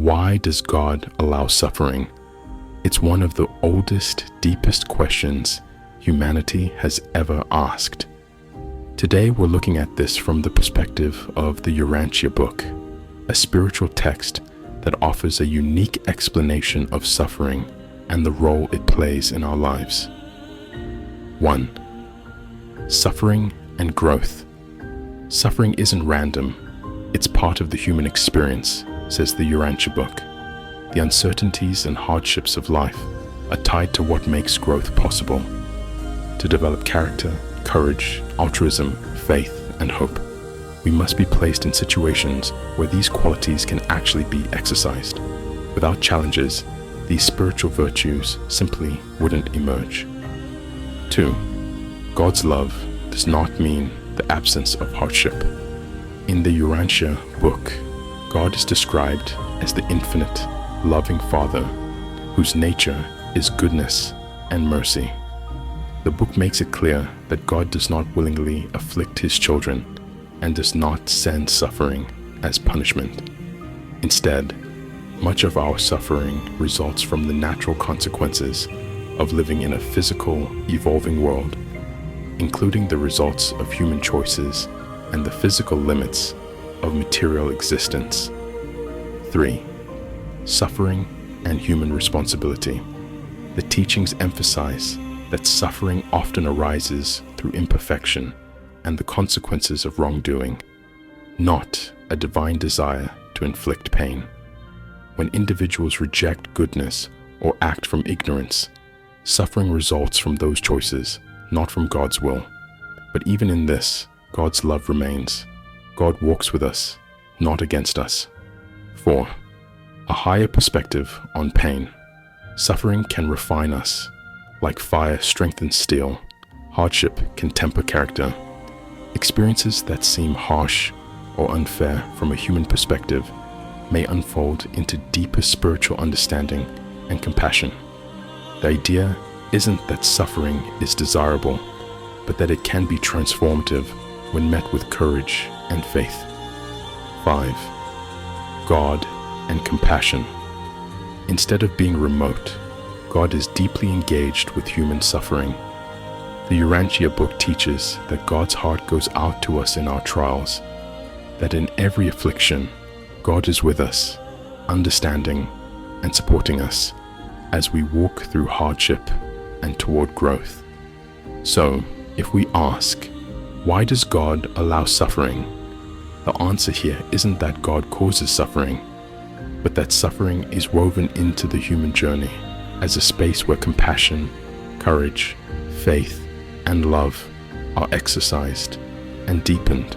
Why does God allow suffering? It's one of the oldest, deepest questions humanity has ever asked. Today we're looking at this from the perspective of the Urantia Book, a spiritual text that offers a unique explanation of suffering and the role it plays in our lives. 1. Suffering and growth. Suffering isn't random. It's part of the human experience, says the Urantia Book. The uncertainties and hardships of life are tied to what makes growth possible. To develop character, courage, altruism, faith, and hope, we must be placed in situations where these qualities can actually be exercised. Without challenges, these spiritual virtues simply wouldn't emerge. 2. God's love does not mean the absence of hardship. In the Urantia Book, God is described as the infinite, loving Father whose nature is goodness and mercy. The book makes it clear that God does not willingly afflict his children and does not send suffering as punishment. Instead, much of our suffering results from the natural consequences of living in a physical, evolving world, including the results of human choices and the physical limits of material existence. 3. Suffering and human responsibility. The teachings emphasize that suffering often arises through imperfection and the consequences of wrongdoing, not a divine desire to inflict pain. When individuals reject goodness or act from ignorance, suffering results from those choices, not from God's will. But even in this, God's love remains. God walks with us, not against us. 4. A higher perspective on pain. Suffering can refine us. Like fire strengthens steel, hardship can temper character. Experiences that seem harsh or unfair from a human perspective may unfold into deeper spiritual understanding and compassion. The idea isn't that suffering is desirable, but that it can be transformative when met with courage and faith. 5. God and compassion. Instead of being remote, God is deeply engaged with human suffering. The Urantia Book teaches that God's heart goes out to us in our trials, that in every affliction, God is with us, understanding and supporting us as we walk through hardship and toward growth. So, if we ask, why does God allow suffering? The answer here isn't that God causes suffering, but that suffering is woven into the human journey as a space where compassion, courage, faith, and love are exercised and deepened.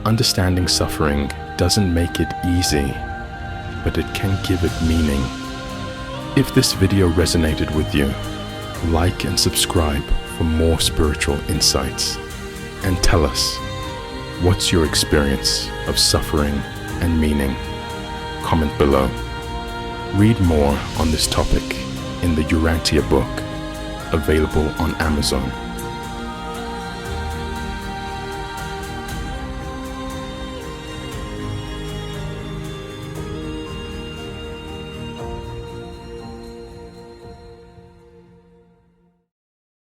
Understanding suffering doesn't make it easy, but it can give it meaning. If this video resonated with you, like and subscribe for more spiritual insights. And tell us, what's your experience of suffering and meaning? Comment below. Read more on this topic in the Urantia Book, available on Amazon.